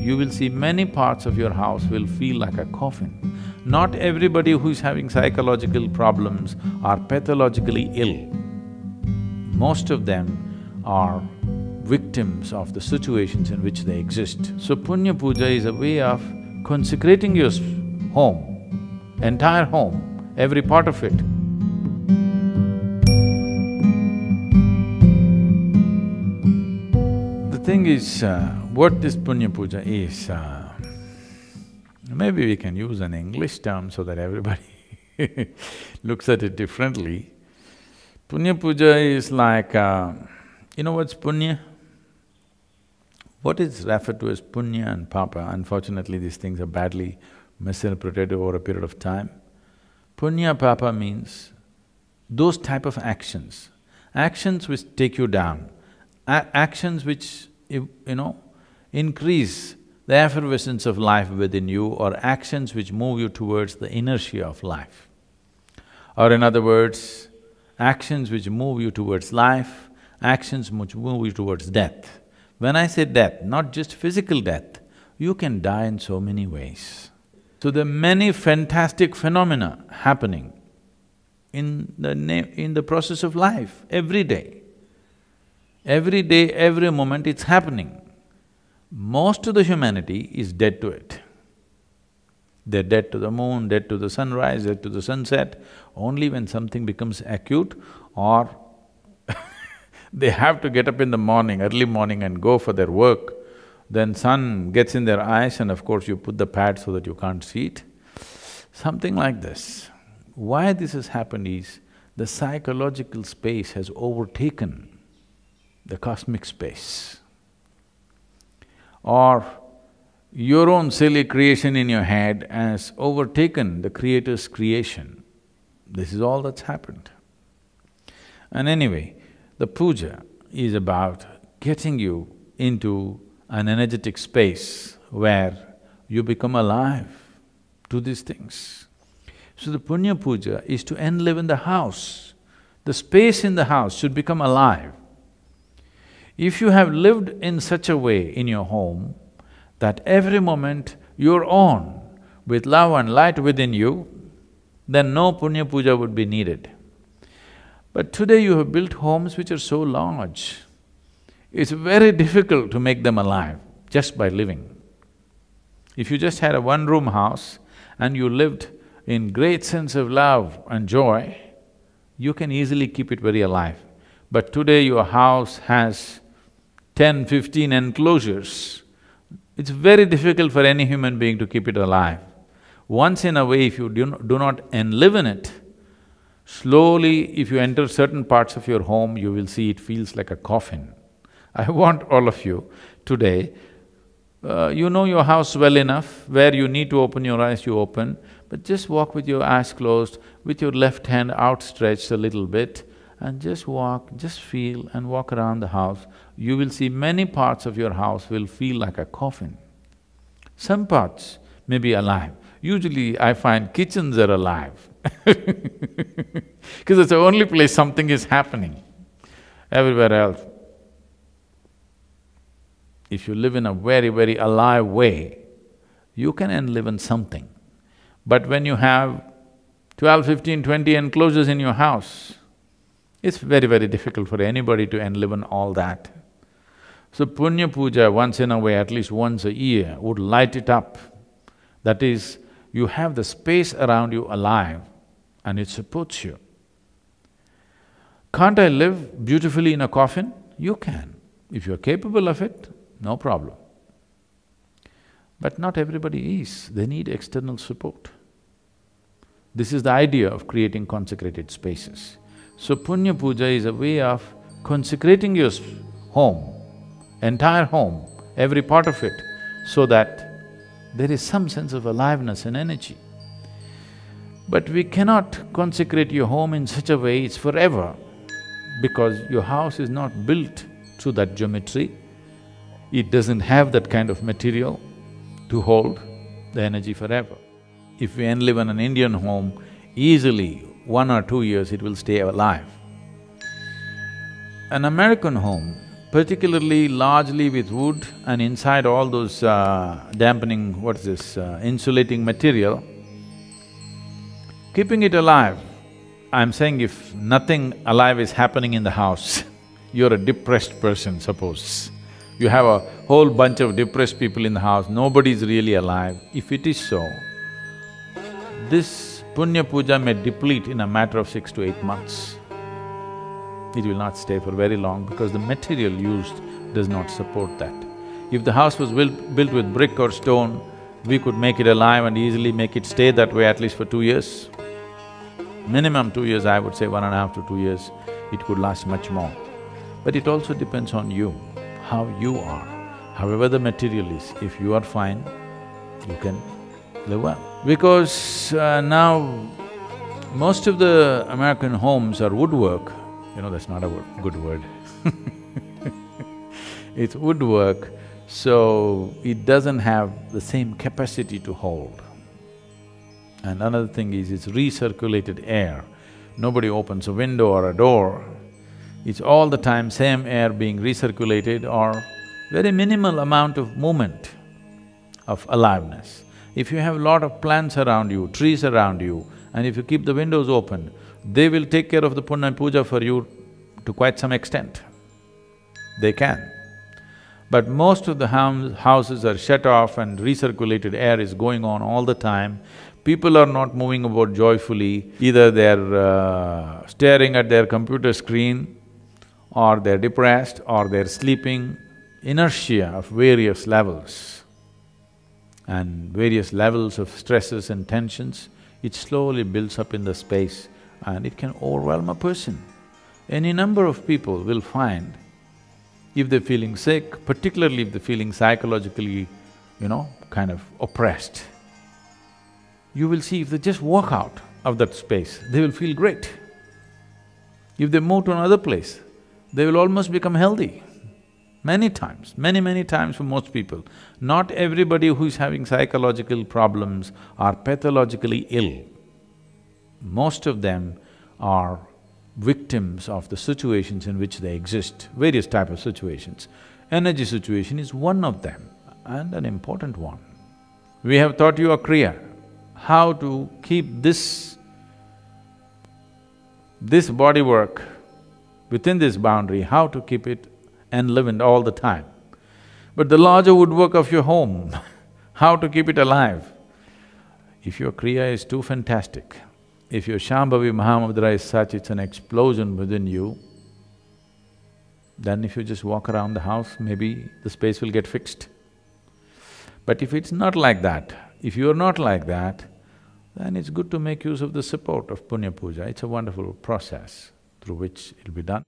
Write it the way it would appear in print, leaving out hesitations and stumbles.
you will see many parts of your house will feel like a coffin. Not everybody who is having psychological problems are pathologically ill. Most of them are victims of the situations in which they exist. So Punya Puja is a way of consecrating your home, entire home, every part of it. The thing is, what this Punya Puja is, maybe we can use an English term so that everybody looks at it differently. Punya Puja is like, you know what's Punya? What is referred to as Punya and Papa? Unfortunately, these things are badly misinterpreted over a period of time. Punya Papa means those type of actions, actions which take you down, actions which, increase the effervescence of life within you, or actions which move you towards the inertia of life. Or in other words, actions which move you towards life, actions which move you towards death. When I say death, not just physical death, you can die in so many ways. So there are many fantastic phenomena happening in the process of life, every day. Every day, every moment it's happening. Most of the humanity is dead to it. They're dead to the moon, dead to the sunrise, dead to the sunset. Only when something becomes acute or they have to get up in the morning, early morning and go for their work, then sun gets in their eyes and of course you put the pad so that you can't see it. Something like this. Why this has happened is, the psychological space has overtaken the cosmic space. Or your own silly creation in your head has overtaken the Creator's creation. This is all that's happened. And anyway, the puja is about getting you into an energetic space where you become alive to these things. So the Punya Puja is to enliven the house. The space in the house should become alive. If you have lived in such a way in your home that every moment you're on with love and light within you, then no Punya Puja would be needed. But today you have built homes which are so large, it's very difficult to make them alive just by living. If you just had a one-room house and you lived in great sense of love and joy, you can easily keep it very alive. But today your house has 10, 15 enclosures. It's very difficult for any human being to keep it alive. Once in a way, if you do not enlive in it, slowly if you enter certain parts of your home, you will see it feels like a coffin. I want all of you today, you know your house well enough, where you need to open your eyes, you open, but just walk with your eyes closed, with your left hand outstretched a little bit, and just walk, just feel and walk around the house. You will see many parts of your house will feel like a coffin. Some parts may be alive. Usually I find kitchens are alive because it's the only place something is happening. Everywhere else, if you live in a very, very alive way, you can enliven something. But when you have 12, 15, 20 enclosures in your house, it's very, very difficult for anybody to enliven all that. So Punya Puja, once in a way, at least once a year, would light it up. That is, you have the space around you alive and it supports you. Can't I live beautifully in a coffin? You can. If you're capable of it, no problem. But not everybody is, they need external support. This is the idea of creating consecrated spaces. So Punya Puja is a way of consecrating your home, entire home, every part of it, so that there is some sense of aliveness and energy. But we cannot consecrate your home in such a way it's forever, because your house is not built through that geometry. It doesn't have that kind of material to hold the energy forever. If we enliven an Indian home, easily 1 or 2 years it will stay alive. An American home, particularly largely with wood and inside all those dampening, what is this, insulating material, keeping it alive. I'm saying if nothing alive is happening in the house, you're a depressed person, suppose. You have a whole bunch of depressed people in the house, nobody's really alive. If it is so, this Punya Puja may deplete in a matter of 6 to 8 months. It will not stay for very long because the material used does not support that. If the house was built with brick or stone, we could make it alive and easily make it stay that way at least for 2 years. Minimum 2 years, I would say 1.5 to 2 years, it could last much more. But it also depends on you, how you are. However the material is, if you are fine, you can live well. Because now, most of the American homes are woodwork. You know, that's not a good word It's woodwork, so it doesn't have the same capacity to hold. And another thing is, it's recirculated air. Nobody opens a window or a door. It's all the time same air being recirculated or very minimal amount of movement of aliveness. If you have a lot of plants around you, trees around you, and if you keep the windows open, they will take care of the Punya Puja for you to quite some extent. They can. But most of the houses are shut off and recirculated air is going on all the time. People are not moving about joyfully, either they're staring at their computer screen, or they're depressed, or they're sleeping. Inertia of various levels and various levels of stresses and tensions, it slowly builds up in the space and it can overwhelm a person. Any number of people will find, if they're feeling sick, particularly if they're feeling psychologically, kind of oppressed, you will see if they just walk out of that space, they will feel great. If they move to another place, they will almost become healthy. Many times, many times for most people. Not everybody who is having psychological problems are pathologically ill. Most of them are victims of the situations in which they exist, various type of situations. Energy situation is one of them, and an important one. We have taught you a Kriya, how to keep this body work within this boundary, how to keep it enlivened all the time. But the larger woodwork of your home, how to keep it alive? If your Kriya is too fantastic, if your Shambhavi Mahamudra is such, it's an explosion within you, then if you just walk around the house, maybe the space will get fixed. But if it's not like that, if you're not like that, then it's good to make use of the support of Punya Puja. It's a wonderful process through which it'll be done.